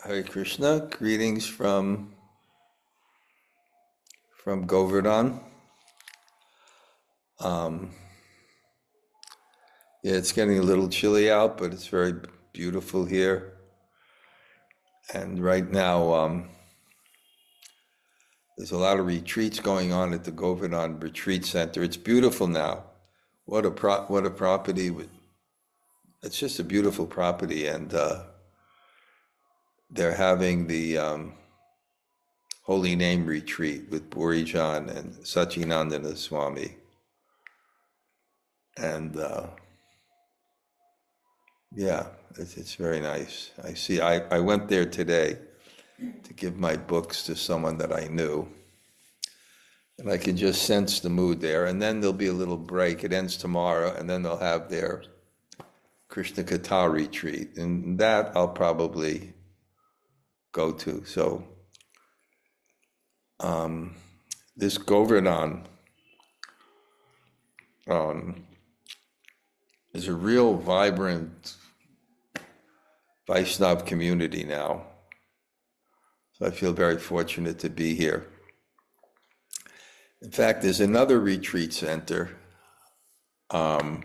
Hare Krishna, greetings from Govardhan. Yeah, it's getting a little chilly out, but it's very beautiful here. And right now, there's a lot of retreats going on at the Govardhan Retreat Center. It's beautiful now. What a property! It's just a beautiful property, and they're having the Holy Name Retreat with Bṛhad-bhāgavatāmṛta and Śrīmatī Swami. And yeah, it's very nice. I went there today to give my books to someone that I knew. And I can just sense the mood there. And then there'll be a little break. It ends tomorrow, and then they'll have their Krishna-katha retreat. And that I'll probably go to. So this Govardhan is a real vibrant Vaishnava community now. So I feel very fortunate to be here. In fact, there's another retreat center, Rupanuga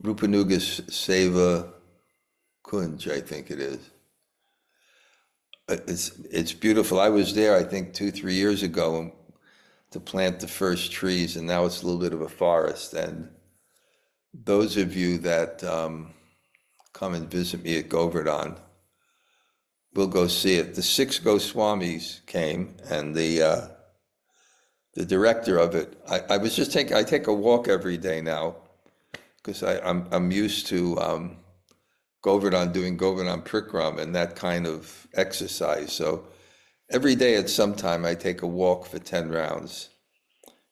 Seva Kunj, I think it is. It's beautiful. I was there, I think, 2-3 years ago to plant the first trees, and now it's a little bit of a forest. And those of you that come and visit me at Govardhan will go see it. The 6 Goswamis came, and the director of it. I take a walk every day now because I'm used to Govardhan, doing Govardhan Prikram and that kind of exercise. So every day at some time I take a walk for 10 rounds.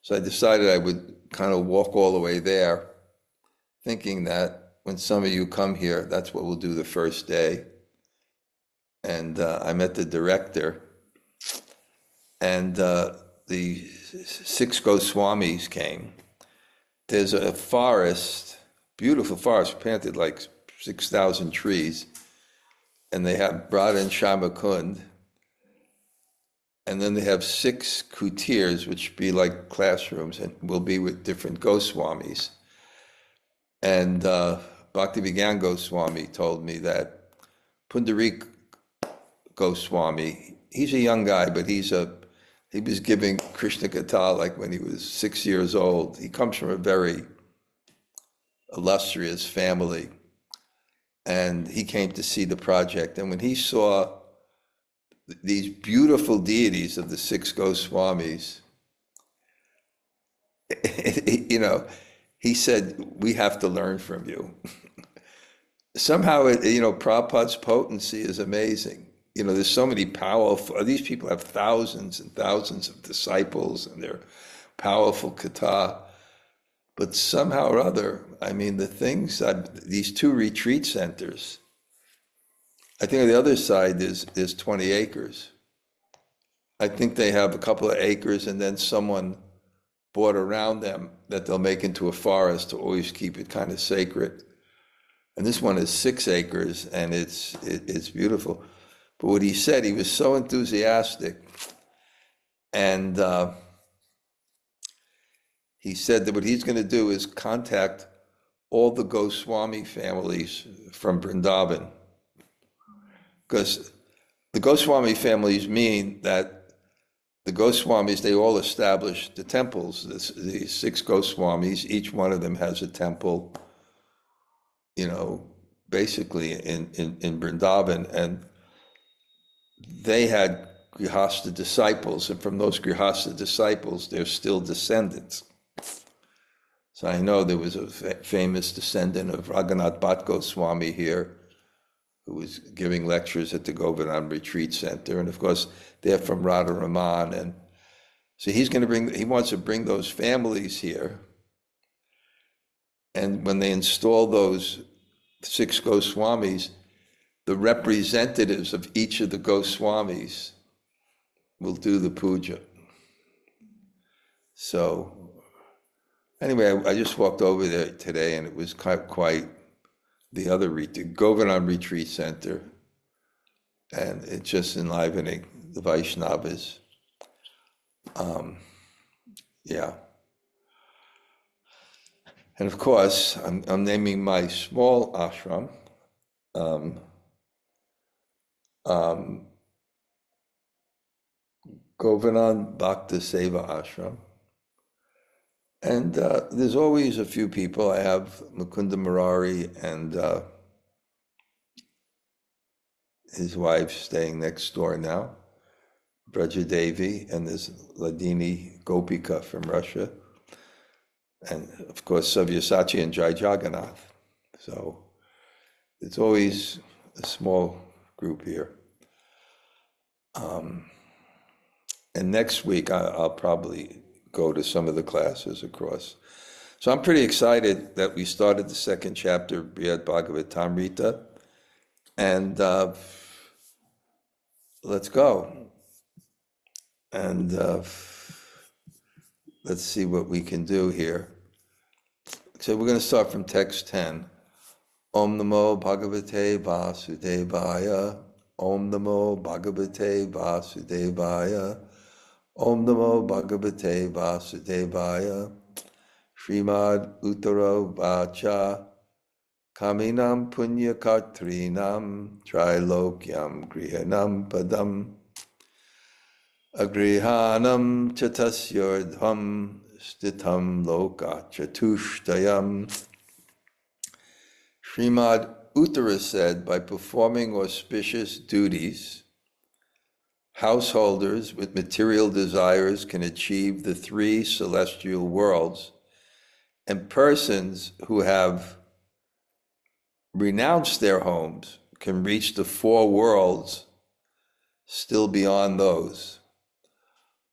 So I decided I would kind of walk all the way there, thinking that when some of you come here, that's what we'll do the first day. And I met the director, and the 6 Goswamis came. There's a forest, beautiful forest, planted like 6,000 trees, and they have Bṛhad and Shamakund, and then they have 6 kutirs, which be like classrooms, and will be with different Goswamis. And Bhakti-Vigyan Goswami told me that Pundarik Goswami, he's a young guy, but he was giving Krishna-katha like when he was 6 years old. He comes from a very illustrious family. And he came to see the project. And when he saw these beautiful deities of the 6 Goswamis, he said, we have to learn from you. Somehow, Prabhupada's potency is amazing. There's so many powerful, these people have thousands and thousands of disciples, and they're powerful katha. But somehow or other, the things these 2 retreat centers, I think on the other side there's 20 acres. I think they have a couple of acres, and then someone bought around them that they'll make into a forest to always keep it kind of sacred. And this one is 6 acres, and it's beautiful. But what he said, he was so enthusiastic, and he said that what he's going to do is contact all the Goswami families from Vrindavan. Because the Goswami families mean that the Goswamis, they all established the temples. These 6 Goswamis, each one of them has a temple, basically in Vrindavan. And they had Grihastha disciples, and from those Grihastha disciples, they're still descendants. So I know there was a famous descendant of Raghunath Bhatt Goswami here who was giving lectures at the Govardhan Retreat Center. And of course, they're from Radharaman. And so he wants to bring those families here. And when they install those 6 Goswamis, the representatives of each of the Goswamis will do the puja. So anyway, I just walked over there today, and it was quite the other retreat, Govardhan Retreat Center. and it's just enlivening the Vaishnavas. Yeah. And of course, I'm naming my small ashram Govardhan Bhakta Seva Ashram. And there's always a few people. I have Mukunda Murari and his wife staying next door now, Braja Devi, and there's Ladini Gopika from Russia. And of course, Sabyasachi and Jai Jagannath. So it's always a small group here. And next week, I'll probably go to some of the classes across. So I'm pretty excited that we started the second chapter of Bṛhad-bhāgavatāmṛta. And let's go. And let's see what we can do here. So we're going to start from text 10. Om Namo Bhagavate Vasudevaya. Om Namo Bhagavate Vasudevaya. Om Namo Bhagavate Vasudevaya. śrīmad-uttarovāca. Kāmināṁ puṇya-kartḍināṁ. trai-lokyaṁ gṛhiṇāṁ padam. agṛhāṇāṁ tasyordhvaṁ. sthitaṁ loka-catuṣṭayam. Śrīmatī Uttarā said, by performing auspicious duties, householders with material desires can achieve the 3 celestial worlds, and persons who have renounced their homes can reach the 4 worlds still beyond those.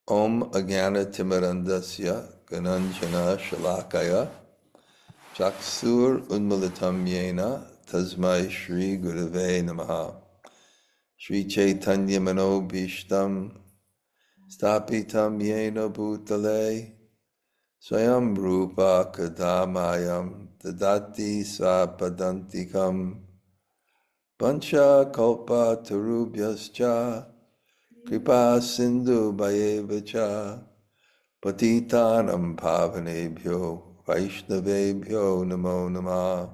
Om Ajnana-timirandasya Gananjana Shalakaya Chaksur Unmilitam Yena Tasmai Shri Gurave Namaha Shri Chaitanya Manobhishtam Stapitam Yena Bhutale Swayam Rupa Kadamayam Tadati Svapadantikam Pancha Kalpa Tarubhyascha Kripa Sindhu Bhayevacha Patitanam Pavanebhyo Vaishnavebhyo Namo Namah.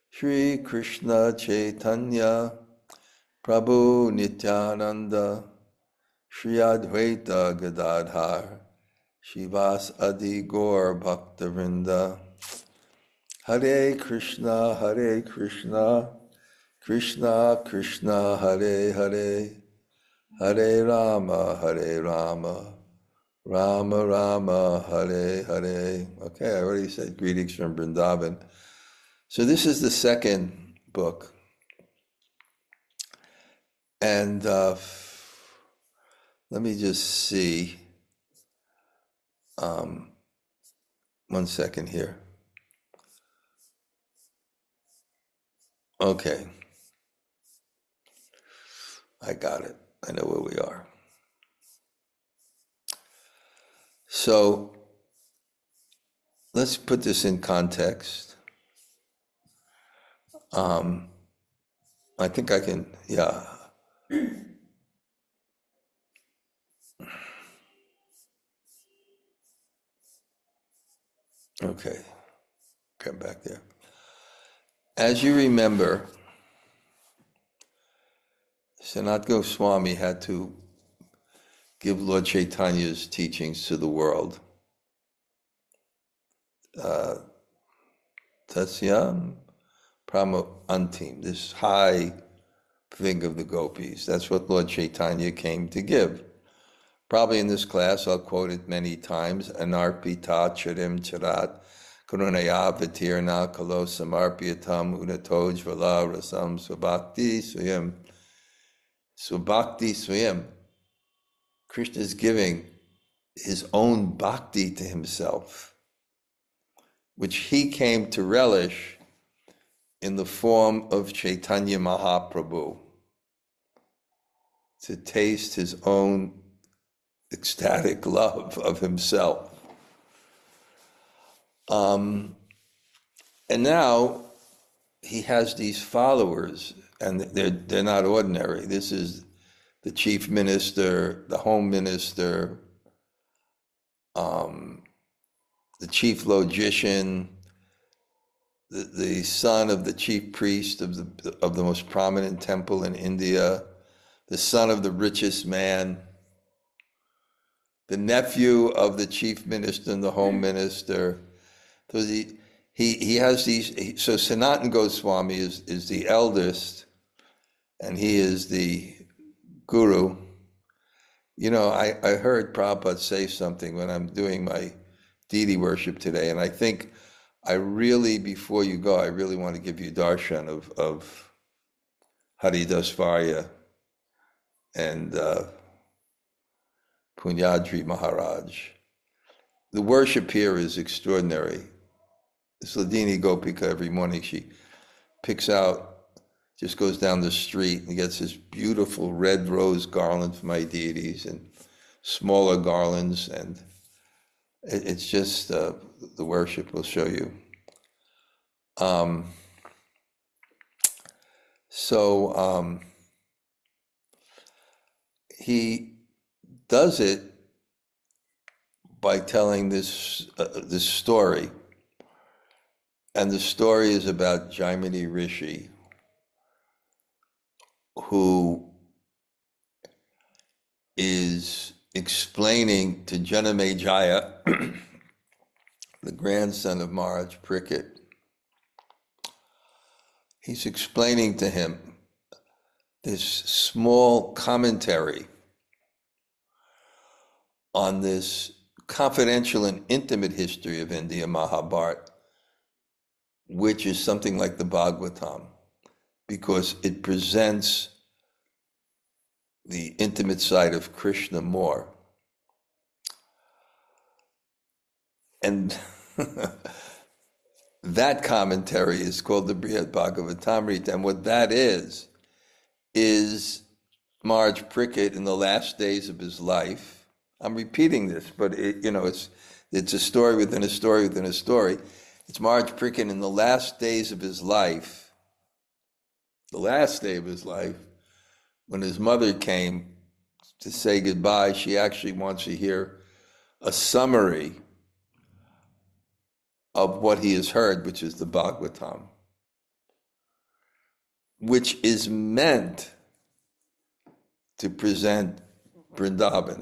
Shri Krishna Chaitanya Prabhu Nityananda Shri Advaita Gadadhar Shivas Adi Gaur Bhakta-vrinda. Hare Krishna Krishna Krishna Hare Hare Hare Rama Rama Rama Hare Hare. Okay, I already said greetings from Vrindavan. So this is the second book. And let me just see. 1 second here. Okay. I got it. I know where we are. So let's put this in context. I think I can, yeah. Okay, come back there. As you remember, Sanat Goswami had to give Lord Chaitanya's teachings to the world. Tasyam Prama Antim, this high thing of the gopis. That's what Lord Chaitanya came to give. Probably in this class, I'll quote it many times. Anarpita charim charat karunaya vitirna kalo samarpyatam unatoj vala rasam swabhakti swayam. Swabhakti swayam. Krishna is giving his own bhakti to himself, which he came to relish in the form of Chaitanya Mahaprabhu, to taste his own ecstatic love of himself. And now he has these followers and they're not ordinary. This is the chief minister, the home minister, the chief logician, the son of the chief priest of the most prominent temple in India, the son of the richest man, the nephew of the chief minister and the home minister. So he has these. So Sanatana Goswami is the eldest, and he is the guru. You know, I heard Prabhupada say something when I'm doing my deity worship today, and I think I really, before you go, I really want to give you darshan of Haridasvarya and Punyadri Maharaj. The worship here is extraordinary. Sladini Gopika, every morning she picks out, just goes down the street and gets this beautiful red rose garland for my deities and smaller garlands, and it's just the worship will show you. He does it by telling this story, and the story is about Jaimini Rishi, who is explaining to Janamejaya, the grandson of Maharaj Parikshit. He's explaining to him this small commentary on this confidential and intimate history of India, Mahabharata, which is something like the Bhagavatam, because it presents the intimate side of Krishna more. And that commentary is called the Bṛhad-bhāgavatāmṛta, and what that is Maharaj Parikshit in the last days of his life. I'm repeating this, but it's a story within a story within a story. It's Maharaj Parikshit in the last days of his life, the last day of his life, when his mother came to say goodbye. She actually wants to hear a summary of what he has heard, which is the Bhagavatam, which is meant to present Vrindavan.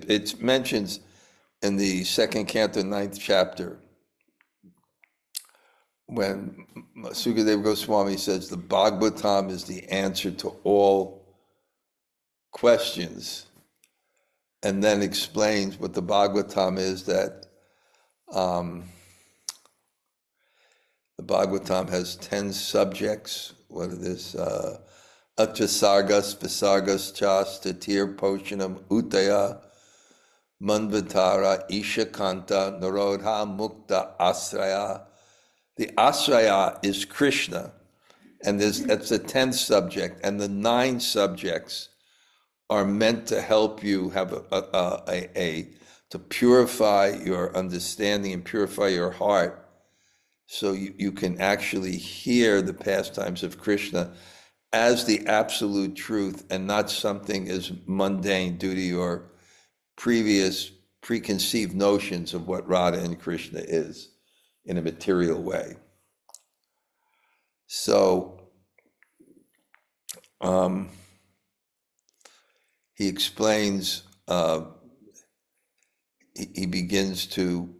It mentions in the second canto, 9th chapter, when Sukadeva Goswami says the Bhagavatam is the answer to all questions, and then explains what the Bhagavatam is, that the Bhagavatam has 10 subjects. What is this? Atrasargas, Visargas, Chas, Tatir, Poshanam, Uttaya, Manvatara, Ishakanta, Narodha, Mukta, Asraya. The Asraya is Krishna, and that's the 10th subject, and the 9 subjects are meant to help you have to purify your understanding and purify your heart, so you can actually hear the pastimes of Krishna as the absolute truth and not something as mundane due to your previous preconceived notions of what Radha and Krishna is in a material way. So he explains, he begins to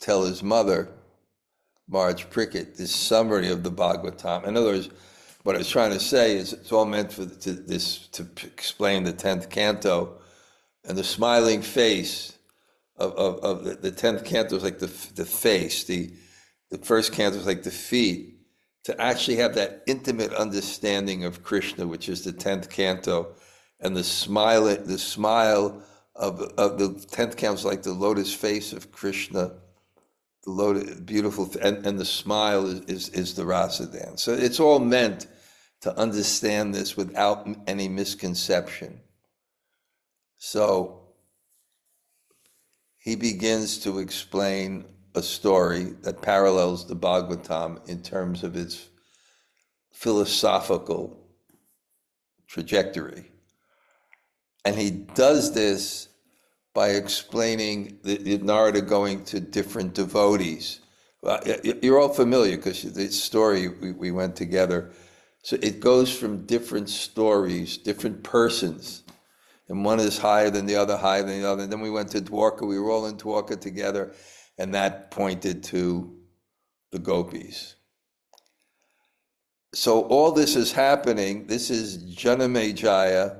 tell his mother, Maharaj Parikshit, this summary of the Bhagavatam. In other words, what I was trying to say is it's all meant to explain the 10th canto, and the smiling face of the 10th canto is like the face, the first canto is like the feet, to actually have that intimate understanding of Krishna, which is the 10th canto, and the smile of the 10th canto is like the lotus face of Krishna, the lotus, beautiful, and the smile is the rasa dance. So it's all meant to understand this without any misconception. So he begins to explain a story that parallels the Bhagavatam in terms of its philosophical trajectory. And he does this by explaining the Narada going to different devotees. You're all familiar because the story we went together. So it goes from different stories, different persons. And one is higher than the other, higher than the other. And then we went to Dwarka. We were all in Dwarka together. And that pointed to the gopis. So all this is happening. This is Janamejaya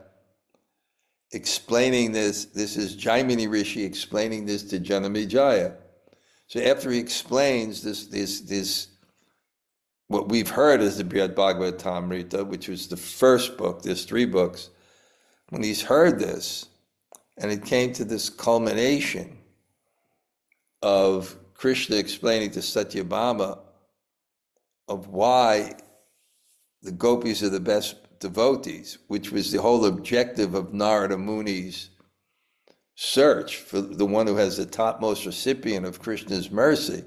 explaining this. This is Jaimini Rishi explaining this to Janamejaya. So after he explains this what we've heard as the Bṛhad-bhāgavatāmṛta, which was the first book, there's 3 books, when he's heard this, and it came to this culmination of Krishna explaining to Satyabhama of why the gopis are the best devotees, which was the whole objective of Narada Muni's search for the one who has the topmost recipient of Krishna's mercy.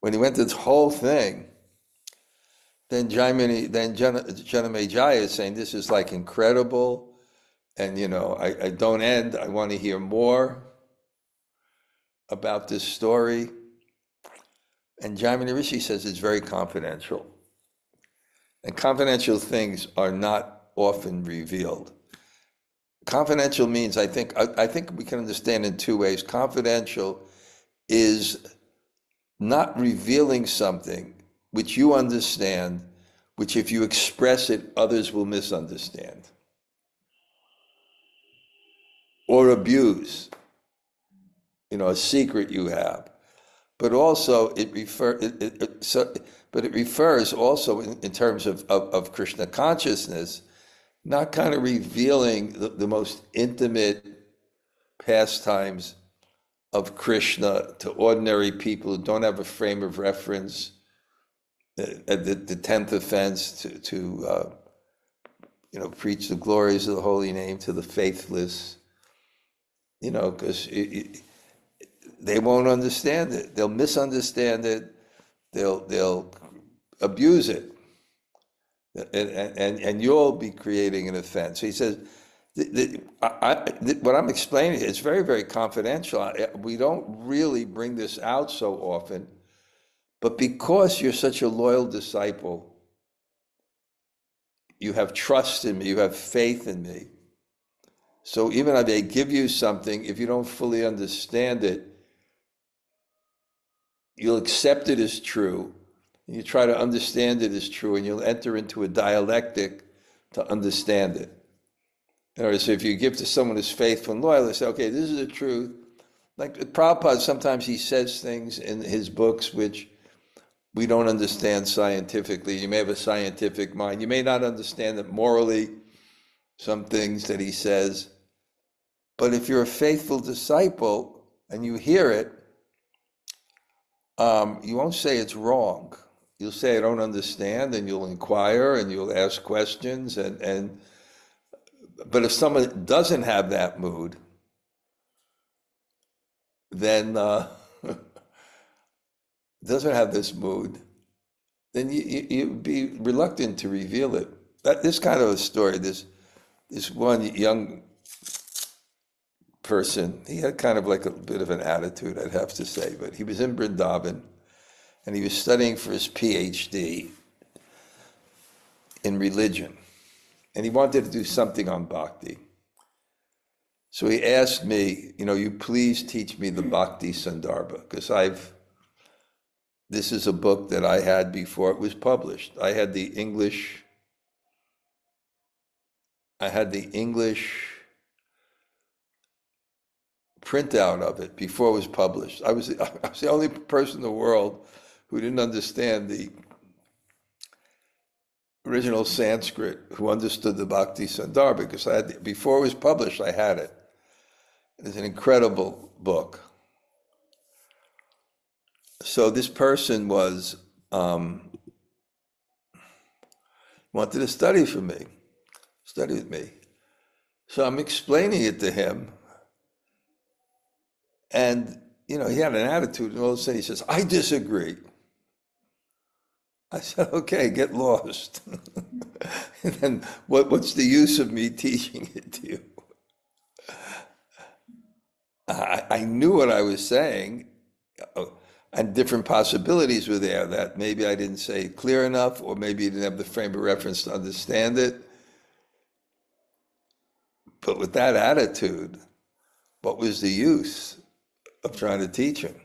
When he went to this whole thing, then Janamejaya is saying, this is like incredible, and I don't end, I want to hear more about this story. And Jaimini Rishi says it's very confidential. And confidential things are not often revealed. Confidential means, I think we can understand in 2 ways. Confidential is not revealing something which you understand, which if you express it, others will misunderstand or abuse, a secret you have. But also it refers also in terms of Krishna consciousness, not kind of revealing the most intimate pastimes of Krishna to ordinary people who don't have a frame of reference. The 10th offense to preach the glories of the holy name to the faithless, because they won't understand it. They'll misunderstand it. They'll abuse it, and you'll be creating an offense. So he says, what I'm explaining is very, very confidential. We don't really bring this out so often, but because you're such a loyal disciple, you have trust in me, you have faith in me. So even if they give you something, if you don't fully understand it, you'll accept it as true, and you try to understand it as true, and you'll enter into a dialectic to understand it. In other words, if you give to someone who's faithful and loyal, they say, okay, this is the truth. Like Prabhupada, sometimes he says things in his books which we don't understand scientifically. You may have a scientific mind. You may not understand it morally, some things that he says. But if you're a faithful disciple and you hear it, you won't say it's wrong. You'll say, I don't understand, and you'll inquire and you'll ask questions. But if someone doesn't have that mood, then doesn't have this mood, then you'd be reluctant to reveal it. This kind of a story, this one young person, he had kind of like a bit of an attitude, I'd have to say, but he was in Vrindavan, and he was studying for his PhD in religion, and he wanted to do something on bhakti. So he asked me, you please teach me the Bhakti Sandarbha, because this is a book that I had before it was published. I had the English printout of it before it was published. I was the only person in the world who didn't understand the original Sanskrit, who understood the Bhakti Sandarbha, because before it was published, I had it. It's an incredible book. So this person wanted to study with me. So I'm explaining it to him, and he had an attitude, and all of a sudden he says, I disagree. I said, okay, get lost. And then what's the use of me teaching it to you? I knew what I was saying, and different possibilities were there that maybe I didn't say it clear enough, or maybe you didn't have the frame of reference to understand it. But with that attitude, what was the use of trying to teach him?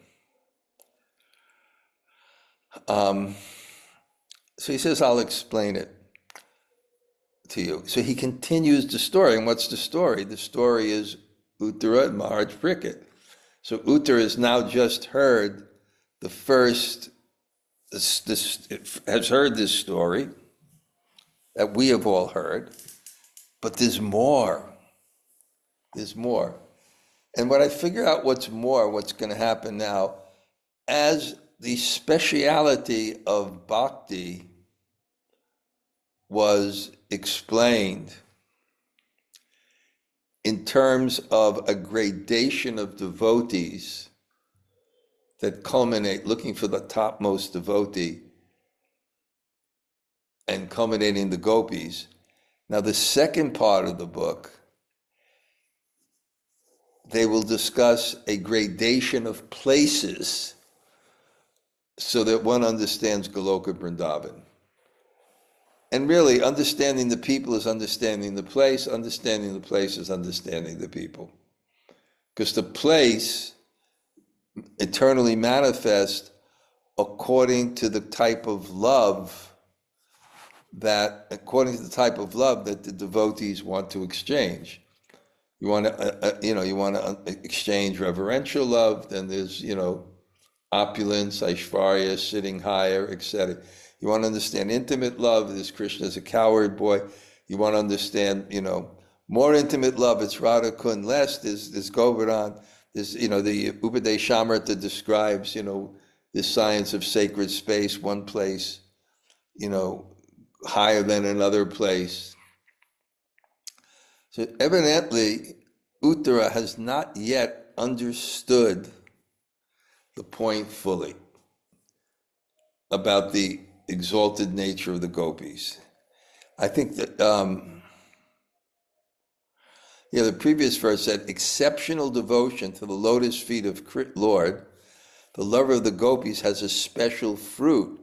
So he says, I'll explain it to you. So he continues the story. And what's the story? The story is Uttara and Bṛhad-bhāgavatāmṛta. So Uttara has now just heard the first, has heard this story that we have all heard, but there's more. There's more. And when I figure out what's more, what's going to happen now, as the speciality of bhakti was explained in terms of a gradation of devotees that culminate looking for the topmost devotee and culminating the gopis. Now the second part of the book, they will discuss a gradation of places so that one understands Goloka Vrindavan. And really, understanding the people is understanding the place is understanding the people. Because the place eternally manifests according to the type of love that the devotees want to exchange. You want to, exchange reverential love, then there's, opulence, Aishvarya, sitting higher, etc. You want to understand intimate love, there's Krishna as a coward boy. You want to understand, more intimate love, it's Radha Kund. Less, there's Govardhan. There's, the Bṛhad-bhāgavatāmṛta describes, this science of sacred space, one place, higher than another place. So evidently, Uttara has not yet understood the point fully about the exalted nature of the gopis. I think that, the previous verse said, exceptional devotion to the lotus feet of Lord, the lover of the gopis, has a special fruit.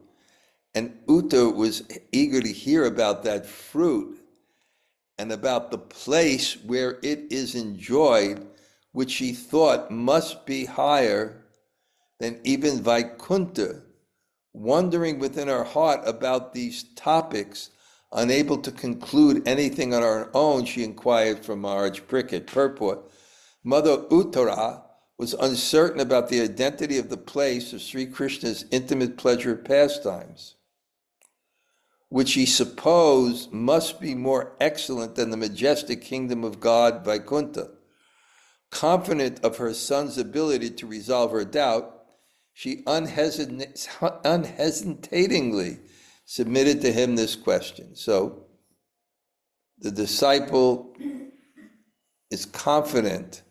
And Uttara was eager to hear about that fruit and about the place where it is enjoyed, which he thought must be higher than even Vaikuntha. Wondering within her heart about these topics, unable to conclude anything on her own, she inquired from Maharaj Parikshit. Purport: Mother Uttara was uncertain about the identity of the place of Sri Krishna's intimate pleasure pastimes, which she supposed must be more excellent than the majestic kingdom of God, Vaikuntha. Confident of her son's ability to resolve her doubt, she unhesitatingly submitted to him this question. So the disciple is confident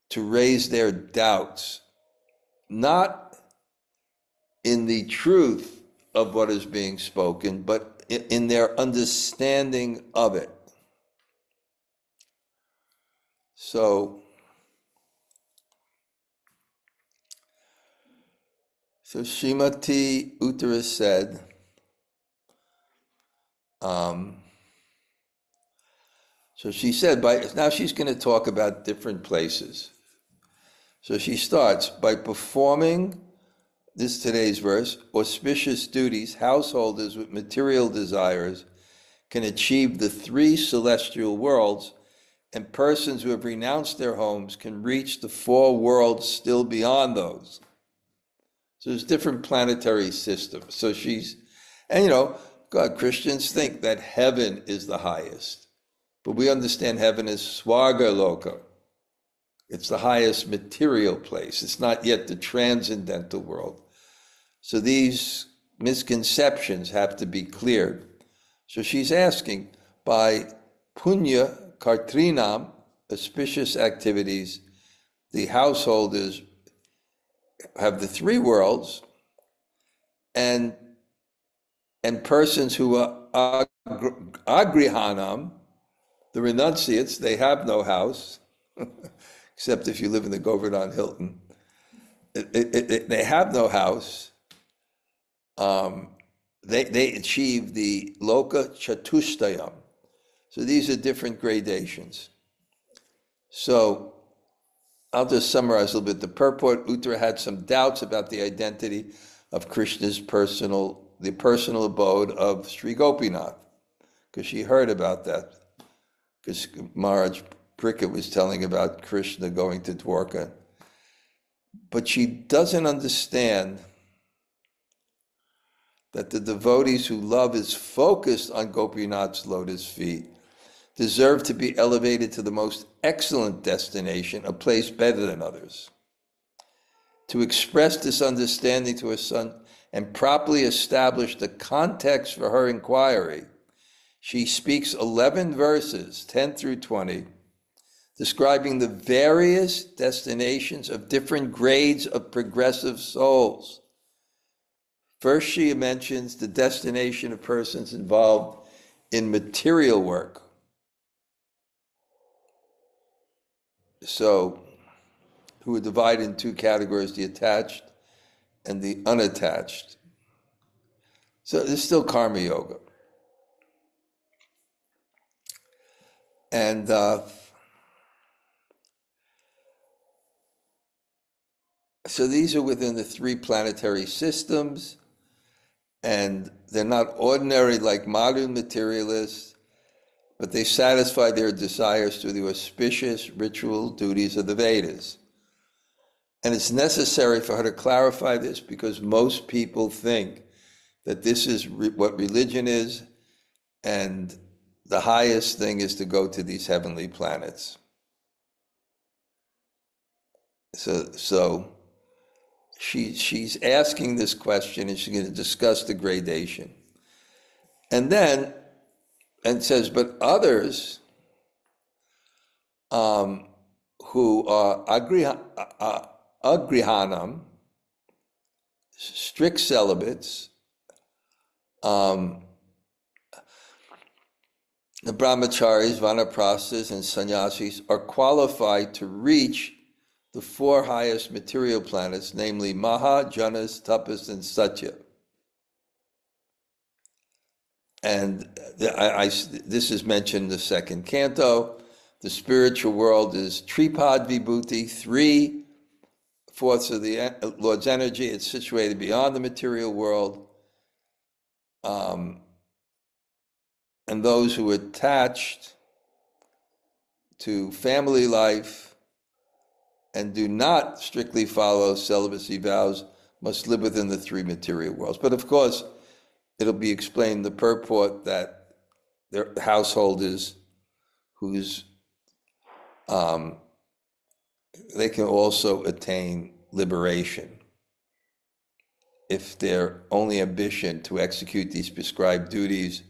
to raise their doubts, not in the truth of what is being spoken, but in their understanding of it. So Śrīmatī Uttarā said, so she said, now she's going to talk about different places. So she starts by performing, this is today's verse, auspicious duties. Householders with material desires can achieve the 3 celestial worlds, and persons who have renounced their homes can reach the 4 worlds still beyond those. So there's different planetary systems. So Christians think that heaven is the highest, but we understand heaven as Swarga Loka. It's the highest material place. It's not yet the transcendental world. So these misconceptions have to be cleared. So she's asking, by puṇya-kartḍināṁ, auspicious activities, the and persons who are agṛhāṇāṁ, the renunciates, they have no house, except if you live in the Govardhan Hilton. They have no house. They achieve the loka-catuṣṭayam. So these are different gradations. So I'll just summarize a little bit. The purport, Uttara had some doubts about the identity of Krishna's personal abode of Sri Gopinath, because she heard about that, because Maharaj Bṛhad was telling about Krishna going to Dwarka. But she doesn't understand that the devotees whose love is focused on Gopinath's lotus feet deserve to be elevated to the most excellent destination, a place better than others. To express this understanding to her son and properly establish the context for her inquiry, she speaks 11 verses, 10 through 20, describing the various destinations of different grades of progressive souls. First, she mentions the destination of persons involved in material work. So, who are divided in two categories, the attached and the unattached. So there's still karma yoga. And so these are within the three planetary systems, and they're not ordinary like modern materialists, but they satisfy their desires through the auspicious ritual duties of the Vedas. And it's necessary for her to clarify this, because most people think that this is what religion is, and the highest thing is to go to these heavenly planets. So she's asking this question, and she's going to discuss the gradation. And then, and says, but others who are agṛhāṇāṁ, strict celibates, the brahmacharis, vanaprasthas, and sannyasis are qualified to reach the four highest material planets, namely Maha, Janas, Tapas, and Satya. And this is mentioned in the second canto. The spiritual world is Tripad Vibhuti, 3/4 of the Lord's energy. It's situated beyond the material world. And those who are attached to family life and do not strictly follow celibacy vows must live within the three material worlds. But of course, it'll be explained in the purport that they're householders whose they can also attain liberation if their only ambition to execute these prescribed duties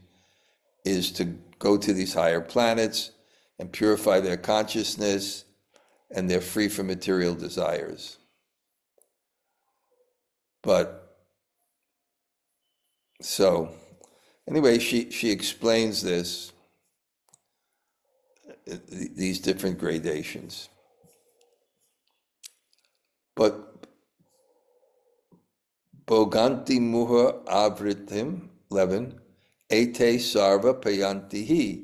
is to go to these higher planets and purify their consciousness, and they're free from material desires. But so anyway, she explains this, these different gradations. But Bhoganti muha avritim, 11, ete sarva payanti hi,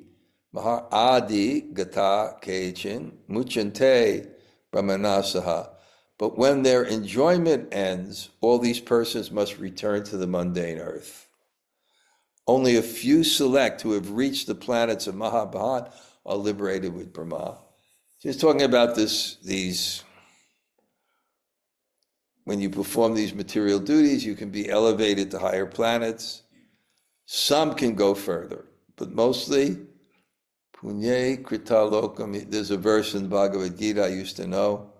mahar adi gata kechin, muchante brahmanasaha. But when their enjoyment ends, all these persons must return to the mundane earth. Only a few select who have reached the planets of Mahabharat are liberated with Brahma. She's talking about these, when you perform these material duties, you can be elevated to higher planets. Some can go further, but mostly, puṇya-kartḍāṇāṁ. There's a verse in the Bhagavad Gita I used to know.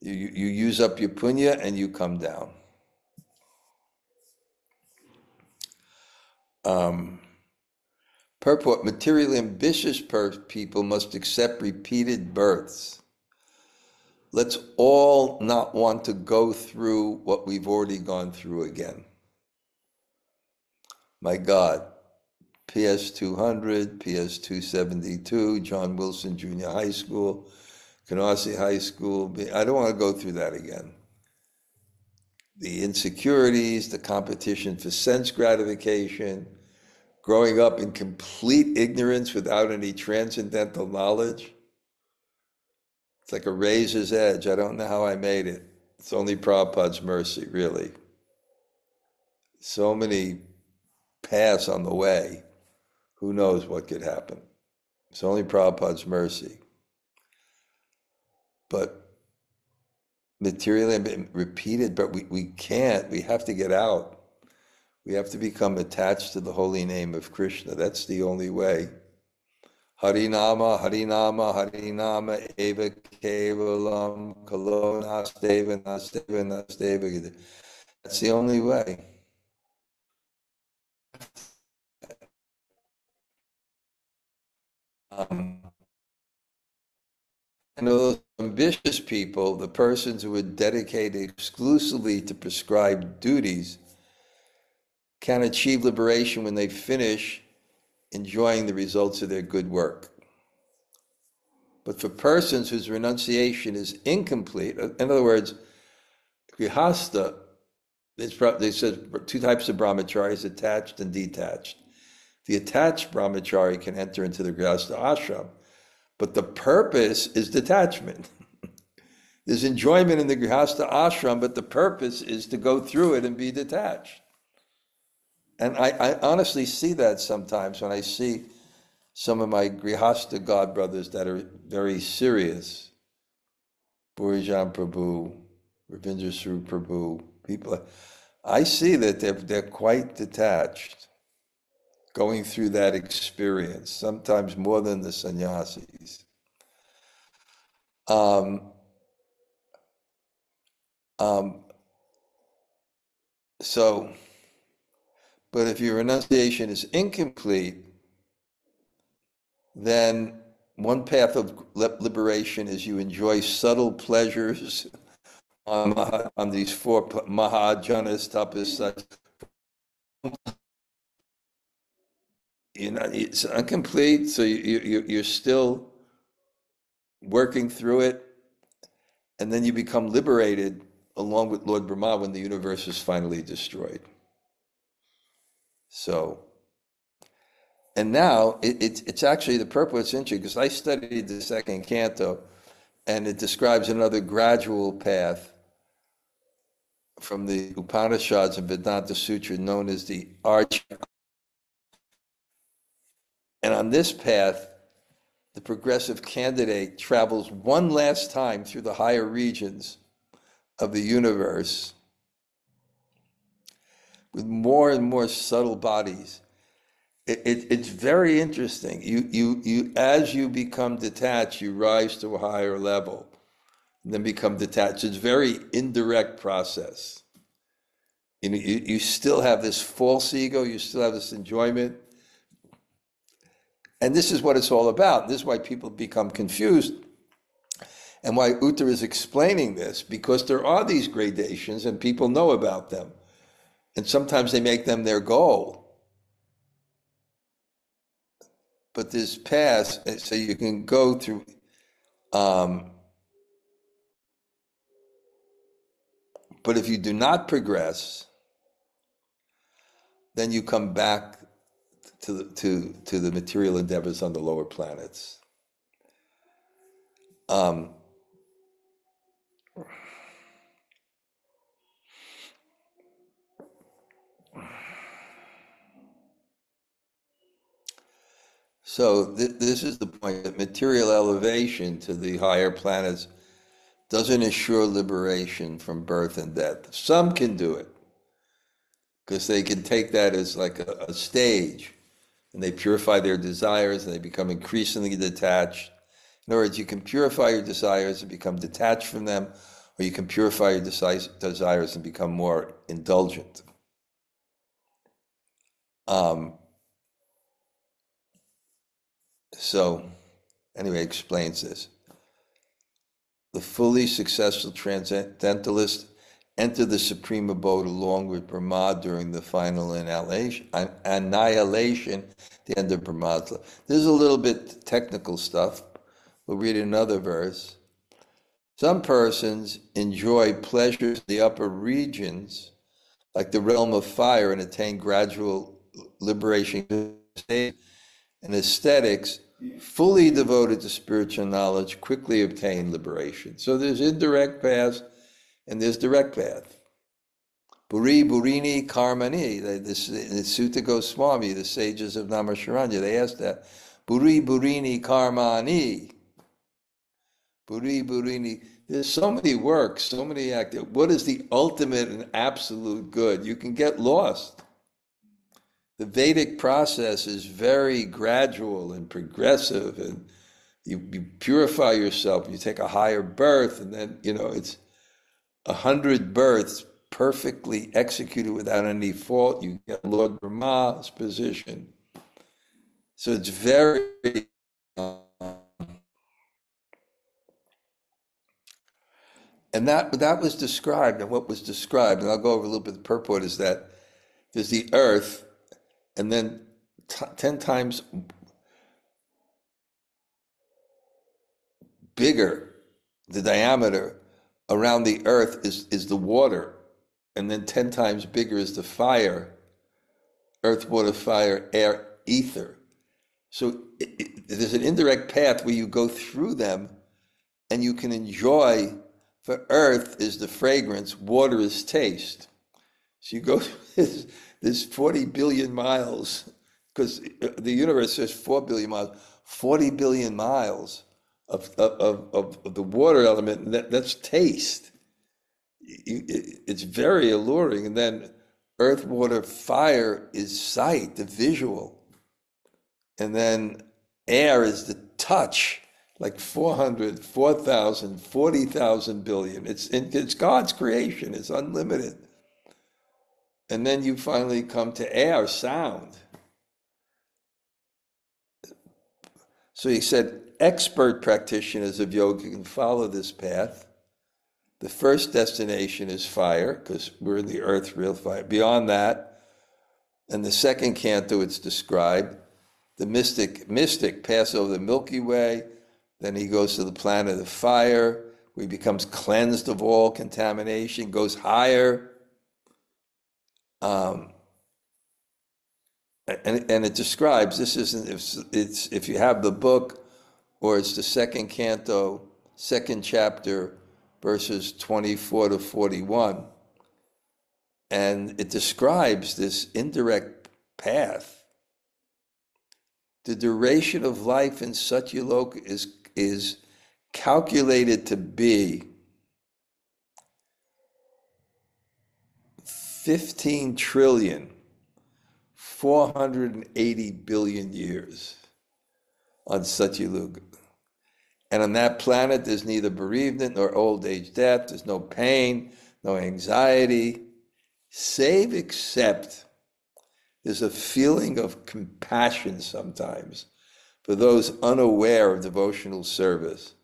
You use up your punya and you come down. Purport: materially ambitious people must accept repeated births. Let's all not want to go through what we've already gone through again. My God, PS 200, PS 272, John Wilson Junior High School, Canarsie High School. I don't want to go through that again. The insecurities, the competition for sense gratification, growing up in complete ignorance without any transcendental knowledge. It's like a razor's edge. I don't know how I made it. It's only Prabhupada's mercy, really. So many paths on the way. Who knows what could happen? It's only Prabhupada's mercy. But materially repeated, but we can't. We have to get out. We have to become attached to the holy name of Krishna. That's the only way. Harinama, Harinama, Harinama, Eva Kevalam, Kalonasteva, Nasteva, Nasteva. That's the only way. And those ambitious people, the persons who are dedicated exclusively to prescribed duties, can achieve liberation when they finish enjoying the results of their good work. But for persons whose renunciation is incomplete, in other words, grihasta, they said two types of brahmacharis, attached and detached. The attached brahmachari can enter into the grihasta ashram, but the purpose is detachment. There's enjoyment in the grihasta ashram, but the purpose is to go through it and be detached. And I honestly see that sometimes when I see some of my grihasta god brothers that are very serious. Burijan Prabhu, Ravindra Swarup Prabhu, people, I see that they're quite detached, going through that experience, sometimes more than the sannyasis. But if your renunciation is incomplete, then one path of liberation is you enjoy subtle pleasures on these four mahajanas, tapas. It's incomplete, so you're still working through it, and then you become liberated along with Lord Brahma when the universe is finally destroyed. So, and now it's actually the purpose. It's interesting because I studied the second canto, and it describes another gradual path from the Upanishads and Vedanta Sutra known as the arch. And on this path, the progressive candidate travels one last time through the higher regions of the universe with more and more subtle bodies. It's very interesting. You as you become detached, you rise to a higher level, and then become detached. It's a very indirect process. You still have this false ego. You still have this enjoyment. And this is what it's all about. This is why people become confused and why Uttara is explaining this, because there are these gradations and people know about them. And sometimes they make them their goal. But this path, so you can go through, but if you do not progress, then you come back to the material endeavors on the lower planets. So this is the point, that material elevation to the higher planets doesn't assure liberation from birth and death. Some can do it, because they can take that as like a stage, and they purify their desires, and they become increasingly detached. In other words, you can purify your desires and become detached from them, or you can purify your desires and become more indulgent. So, anyway, explains this. The fully successful transcendentalist enter the supreme abode along with Bṛhma during the final annihilation, the end of Brahma's life. This is a little bit technical stuff. We'll read another verse. Some persons enjoy pleasures in the upper regions, like the realm of fire, and attain gradual liberation. And aesthetics, fully devoted to spiritual knowledge, quickly obtain liberation. So there's indirect paths and there's direct path. Burini Karmani, the Sutta Goswami, the sages of Naimisharanya, they asked that. Burini Karmani. Burini. There's so many works, so many activities. What is the ultimate and absolute good? You can get lost. The Vedic process is very gradual and progressive, and you purify yourself. You take a higher birth, and then, it's 100 births perfectly executed without any fault. You get Lord Brahma's position. So it's very... and that was described, and what was described, and I'll go over a little bit, the purport is that there's the earth, and then 10 times bigger, the diameter around the earth is the water, and then 10 times bigger is the fire, earth, water, fire, air, ether. So there's an indirect path where you go through them and you can enjoy. For earth is the fragrance, water is taste. So you go there's 40 billion miles, because the universe is 4 billion miles, 40 billion miles of the water element, and that's taste. It's very alluring. And then earth, water, fire is sight, the visual. And then air is the touch, like 400, 4,000, 40,000 billion. It's God's creation, it's unlimited. And then you finally come to air, sound. So he said, expert practitioners of yoga can follow this path. The first destination is fire, because we're in the earth, real fire. Beyond that, in the second canto, it's described, the mystic pass over the Milky Way, then he goes to the planet of fire, where he becomes cleansed of all contamination, goes higher. And it describes, this isn't, if you have the book, or it's the second canto, second chapter, verses 24 to 41, and it describes this indirect path. The duration of life in Satyaloka is calculated to be 15 trillion 480 billion years on Satyaloka. And on that planet, there's neither bereavement nor old age death. There's no pain, no anxiety, save except there's a feeling of compassion sometimes for those unaware of devotional service,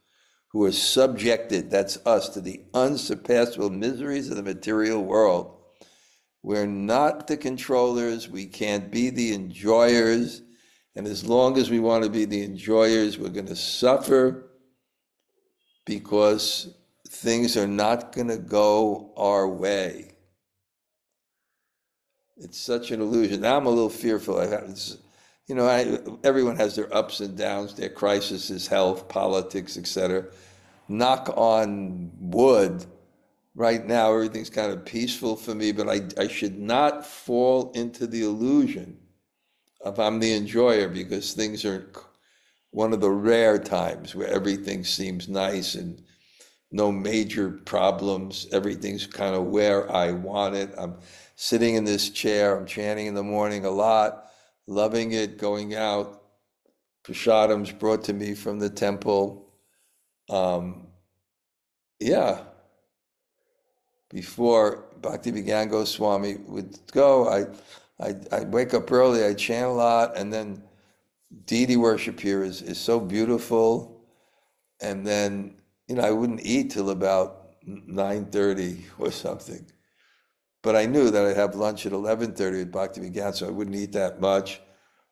who are subjected, that's us, to the unsurpassable miseries of the material world. We're not the controllers, we can't be the enjoyers, and as long as we want to be the enjoyers, we're going to suffer, because things are not going to go our way. It's such an illusion. Now I'm a little fearful. Everyone has their ups and downs, their crises, health, politics, etc. Knock on wood. Right now, everything's kind of peaceful for me, but I should not fall into the illusion of I'm the enjoyer, because things are one of the rare times where everything seems nice and no major problems. Everything's kind of where I want it. I'm sitting in this chair, I'm chanting in the morning a lot, loving it, going out. Prasadam's brought to me from the temple. Before Bhakti-Vigan Goswami would go, I wake up early, I chant a lot, and then deity worship here is so beautiful. And then, I wouldn't eat till about 9:30 or something. But I knew that I'd have lunch at 11:30 at Bhakti-Vigyan, so I wouldn't eat that much.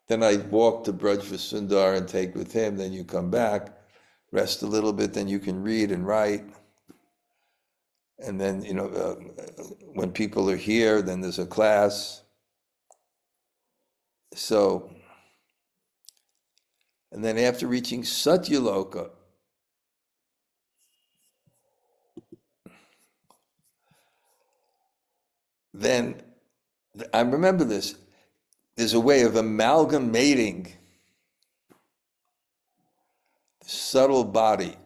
Then I'd walk to Bṛhad-bhāgavatāmṛta and take with him. Then you come back, rest a little bit, then you can read and write. And then, when people are here, then there's a class. So, and then after reaching Satyaloka, then, I remember this, there's a way of amalgamating the subtle body.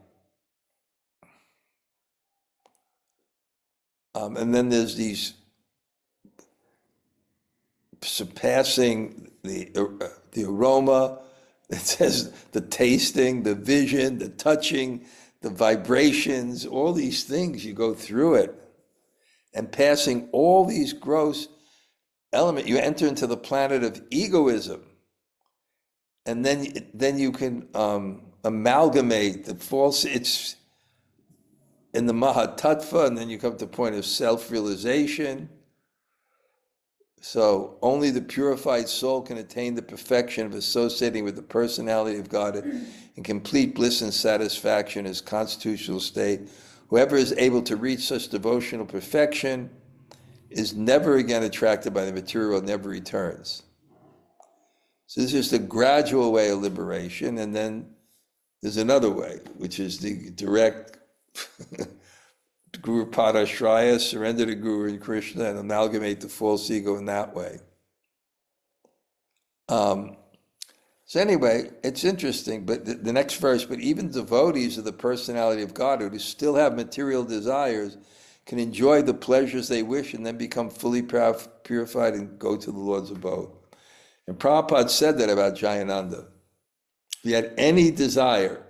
And then there's these surpassing the aroma, it says the tasting, the vision, the touching, the vibrations, all these things, you go through it. And passing all these gross elements, you enter into the planet of egoism. And then you can amalgamate the false, it's in the Mahatattva, and then you come to the point of self-realization. So only the purified soul can attain the perfection of associating with the personality of God in complete bliss and satisfaction as constitutional state. Whoever is able to reach such devotional perfection is never again attracted by the material world, never returns. So this is the gradual way of liberation, and then there's another way, which is the direct Guru Padashraya, surrender to Guru and Krishna, and amalgamate the false ego in that way. So anyway, it's interesting, but the next verse, but even devotees of the personality of God who still have material desires can enjoy the pleasures they wish and then become fully purified and go to the Lord's abode. And Prabhupada said that about Jayananda. If he had any desire,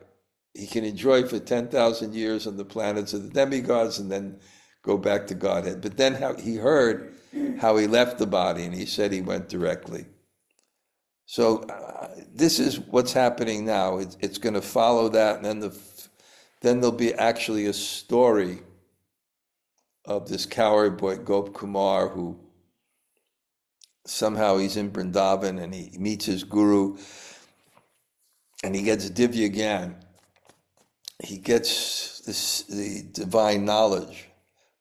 he can enjoy for 10,000 years on the planets of the demigods and then go back to Godhead. But then he heard how he left the body, and he said he went directly. So this is what's happening now. It's going to follow that, and then there'll be actually a story of this coward boy, Gop Kumar, who somehow he's in Vrindavan and he meets his guru and he gets Divya Gyan. He gets the divine knowledge,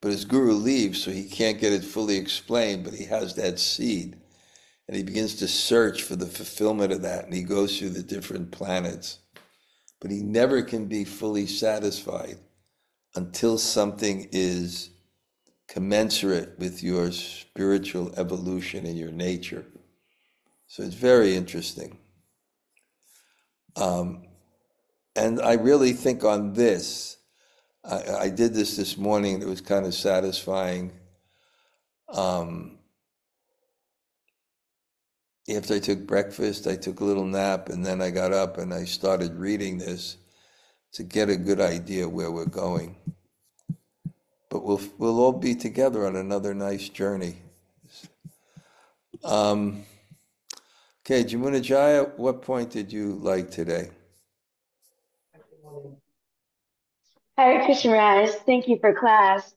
but his guru leaves, so he can't get it fully explained, but he has that seed. And he begins to search for the fulfillment of that, and he goes through the different planets. But he never can be fully satisfied until something is commensurate with your spiritual evolution and your nature. So it's very interesting. And I really think on this, I did this morning, and it was kind of satisfying. After I took breakfast, I took a little nap, and then I got up and I started reading this to get a good idea where we're going. But we'll all be together on another nice journey. Okay, Jamuna Jaya, what point did you like today? Hare Krishna Raj, thank you for class.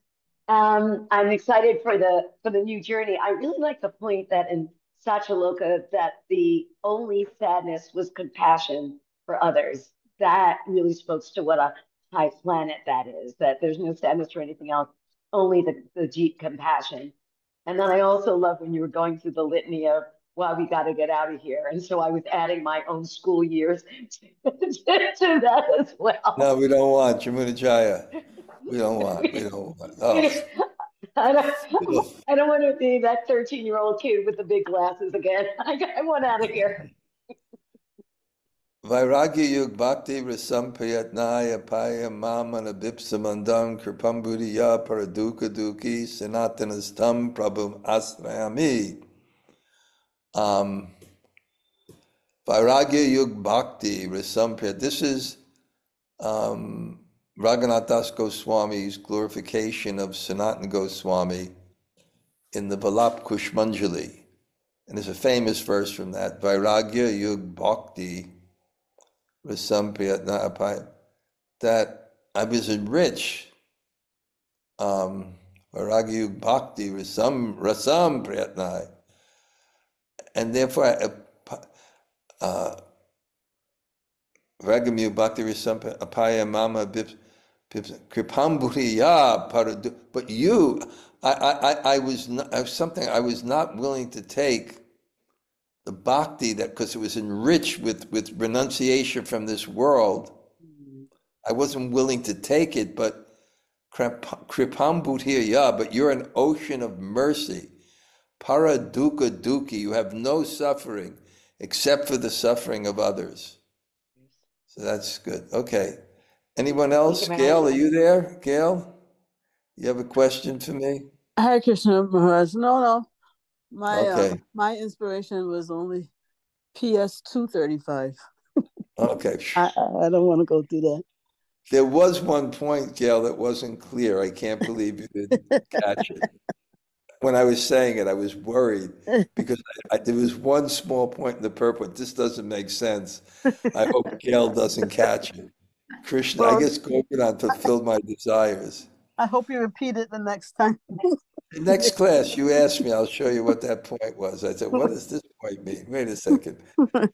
I'm excited for the new journey. I really like the point that in Satyaloka that the only sadness was compassion for others. That really spoke to what a high planet that is, that there's no sadness for anything else, only the deep compassion. And then I also love when you were going through the litany of, well, we got to get out of here. And so I was adding my own school years to that as well. No, we don't want Jamuna Jaya. We don't want. Oh. I don't want to be that 13-year-old kid with the big glasses again. I want out of here. Vairagya yug bhakti rasam prayatnaya paya mamana bipsamandam kripambudhiya paraduka duki sanatanastam prabhum asrayami. Vairagya yug bhakti rasam prayat. This is Raghunath Das Goswami's glorification of Sanatana Goswami in the Valap Kushmanjali. And there's a famous verse from that, Vairagya Yug Bhakti Rasampriyatna, that I was enriched Varagyu bhakti rasam prayatnai. And therefore, Ragamu bhakti rasam apaya mama kripamburiya paradu. But you, I was not willing to take the bhakti that, because it was enriched with renunciation from this world. I wasn't willing to take it, but kripamburiya, but you're an ocean of mercy. Paraduka duki, you have no suffering except for the suffering of others. So that's good. Okay. Anyone else? Gail, are you there? Gail, you have a question for me? Hare Krishna Maharaj. No. Okay. My inspiration was only PS 235. Okay. I don't want to go through that. There was one point, Gail, that wasn't clear. I can't believe you didn't catch it. When I was saying it, I was worried because there was one small point in the purport. This doesn't make sense. I hope Gail doesn't catch it. Krishna, I guess Govardhan fulfilled my desires. I hope you repeat it the next time. The next class, you ask me, I'll show you what that point was. I said, what does this point mean? Wait a second.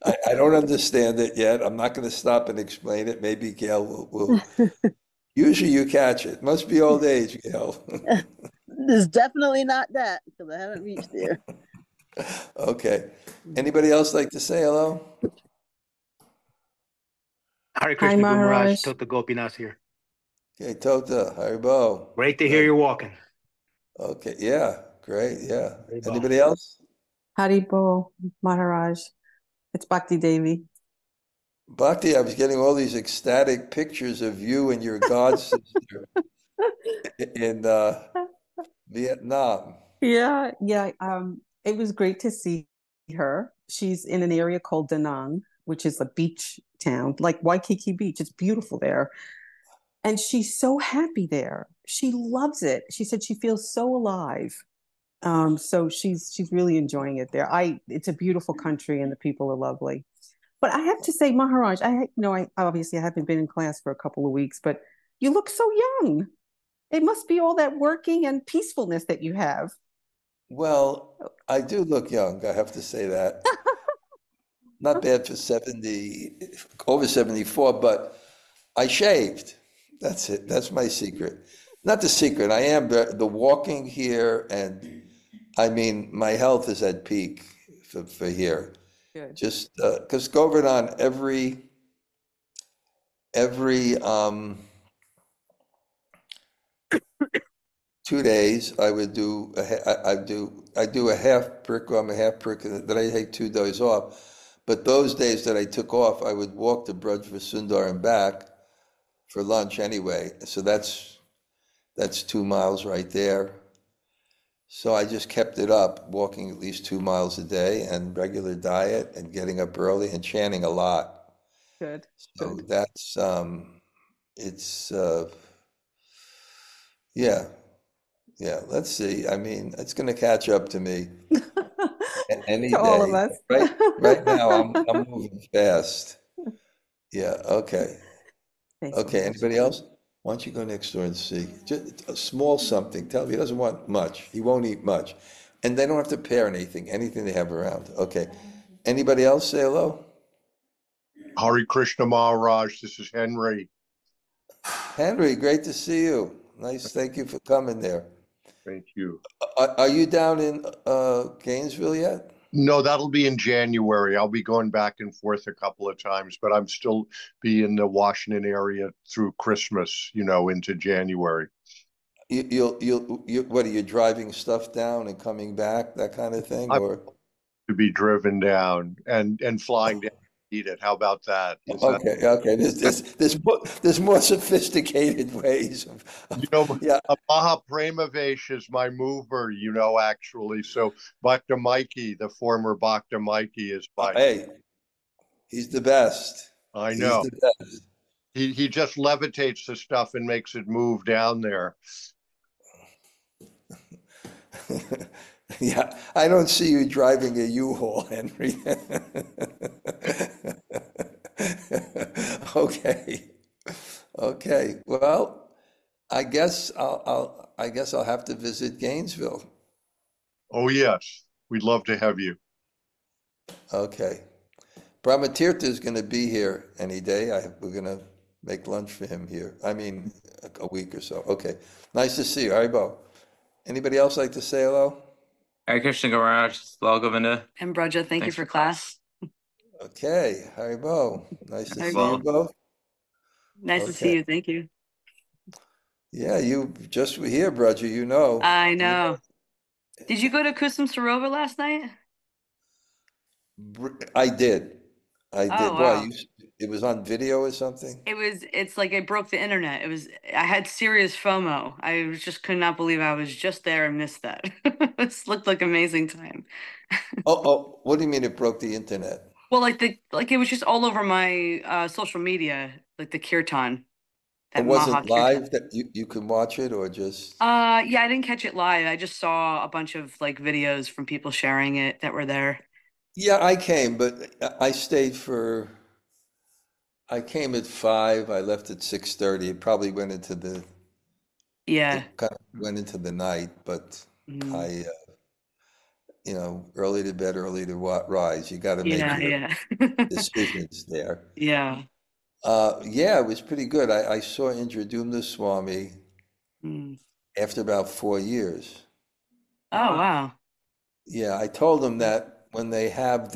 I don't understand it yet. I'm not going to stop and explain it. Maybe Gail will. Usually you catch it. Must be old age, Gail. It's definitely not that, because I haven't reached there. Okay. Anybody else like to say hello? Hare Krishna, Guru Maharaj, Tota Gopinath here. Okay, Tota, Haribo. Great to hear you walking. Okay, yeah, great, yeah. Haribo. Anybody else? Haribo Maharaj. It's Bhakti Devi. Bhakti, I was getting all these ecstatic pictures of you and your god sister in Vietnam. Yeah. It was great to see her. She's in an area called Da Nang, which is a beach town, like Waikiki Beach. It's beautiful there. And she's so happy there. She loves it. She said she feels so alive. So she's really enjoying it there. It's a beautiful country and the people are lovely. But I have to say, Maharaj, I obviously haven't been in class for a couple of weeks, but you look so young. It must be all that working and peacefulness that you have. Well, I do look young, I have to say that. Not bad for 70, over 74, but I shaved. That's it. That's my secret. Not the secret. I am the walking here, and I mean, my health is at peak for here. Good. Just because Govardhan every 2 days I would do I do a half Bṛhad-bhāgavatāmṛta, a half Bṛhad, then I take 2 days off. But those days that I took off, I would walk to Bṛhad and back for lunch anyway. So that's 2 miles right there. So I just kept it up, walking at least 2 miles a day and regular diet and getting up early and chanting a lot. Good. So Good. that's it's yeah. Let's see. I mean, it's going to catch up to me any To all of day. us. Right now, I'm moving fast. Yeah. Okay. Thanks, Okay. Maharaj. Anybody else? Why don't you go next door and see? Just a small something. Tell him he doesn't want much. He won't eat much, and they don't have to pair anything they have around. Okay. Anybody else say hello? Hare Krishna Maharaj, this is Henry. Henry, great to see you. Nice. Thank you for coming there. Thank you. Are you down in Gainesville yet? No, that'll be in January. I'll be going back and forth a couple of times, but I'm still be in the Washington area through Christmas, into January. What are you driving stuff down and coming back, that kind of thing, or to be driven down and flying down to eat it? How about that? Okay. There's more sophisticated ways of yeah. Mahapremavesh is my mover, actually. So Bhakta Mikey, the former Bhakta Mikey, is by. Hey, he's the best. I know. He's the best. He just levitates the stuff and makes it move down there. Yeah, I don't see you driving a U-Haul, Henry. Okay. Well, I guess I'll have to visit Gainesville. Oh, yes. We'd love to have you. Okay. Brahmatirtha is going to be here any day. We're going to make lunch for him here. I mean, a week or so. Okay. Nice to see you. Haribo. Anybody else like to say hello? Hare Krishna Garaj, Lal Govinda. And Bṛhad, thank you for class. Okay. Haribo. Nice to see you Well, both. Nice to see Okay. you. Thank you. Yeah, you just were here, Bṛhad, you know. I know. Did you go to Kusum Sarovar last night? I did. I did. Oh, Why? wow. It was on video or something? It's like it broke the internet. I had serious FOMO. Could not believe I was just there and missed that. This looked like amazing time. Oh, what do you mean it broke the internet? Well, like it was just all over my social media, like the kirtan, It that wasn't Maha kirtan. live that you can watch it or just? Yeah, I didn't catch it live. I just saw a bunch of like videos from people sharing it that were there. Yeah, I came, but I came at 5, I left at 6:30. It probably went into Yeah. it kind of went into the night, but Mhm. I, early to bed, early to rise. You got to make Yeah, your yeah. decisions there. Yeah. Yeah, it was pretty good. I saw Indradyumna Swami Mm. after about 4 years. Oh, wow. Yeah, I told him that when they have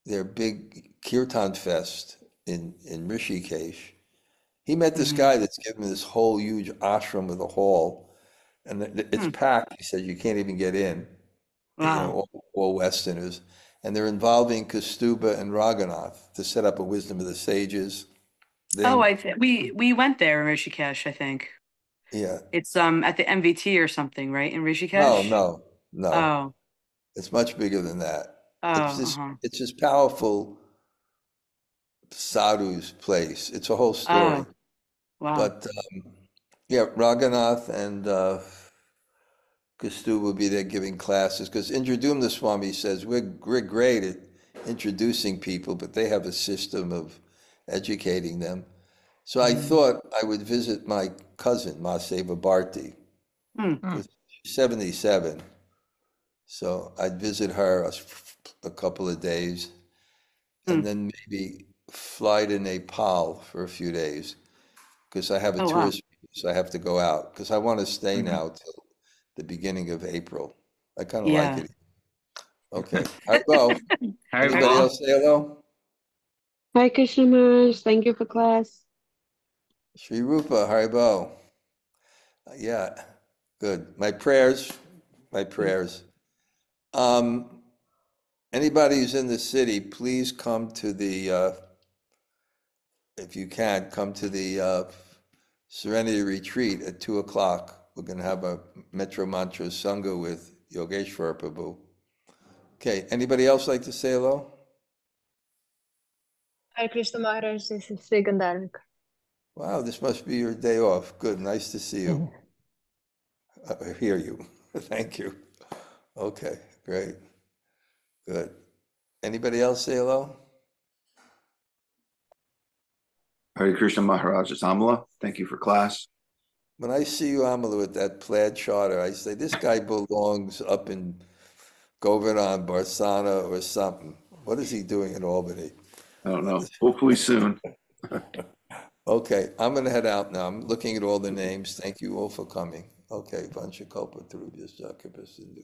their big Kirtan Fest in Rishikesh, he met this Mhm. guy that's given this whole huge ashram with a hall, and it's Hmm. packed. He said you can't even get in, Wow. all Westerners, and they're involving Kaustubha and Raghunath to set up a Wisdom of the Sages Oh, thing. we went there in Rishikesh, I think. Yeah, It's at the MVT or something, right? In no, Rishikesh? no, no. Oh. It's much bigger than that. Oh, uh-huh. It's this powerful sadhu's place. It's a whole story. Oh, wow. But yeah, Raghunath and Kaustubha will be there giving classes because Indradyumna Swami says we're great at introducing people, but they have a system of educating them. So I Mhm. thought I would visit my cousin, Maseva Bharti, Hmm. because she's 77. So I'd visit her a couple of days Hmm. and then maybe fly to Nepal for a few days because I have a Oh, wow. tourist, so I have to go out because I want to stay Mhm. now till the beginning of April. I kind of like Yeah. it. Okay. All right, well, Hare anybody Bal. else say hello? Hare Krishna Maharaj, thank you for class. Sri Rupa, Haribo. Yeah, good. My prayers, my prayers. Um, Anybody who's in the city, please come to if you can, come to the Serenity Retreat at 2 o'clock. We're going to have a Metro Mantra Sanga with Yogeshwar Prabhu. Okay, anybody else like to say hello? Hare Krishna Maharaj, this is Srila Wow, this must be your day off. Good, nice to see you. Hear you. Thank you. Okay, great. Good. Anybody else say hello? Hare Krishna Maharaj, it's Amala. Thank you for class. When I see you, Amala, with that plaid charter, I say, this guy belongs up in Govardhan, Barsana, or something. What is he doing in Albany? I don't know. Hopefully soon. Okay, I'm going to head out now. I'm looking at all the names. Thank you all for coming. Okay, Vanchakalpa Tarubhyascha Kripa Sindhu.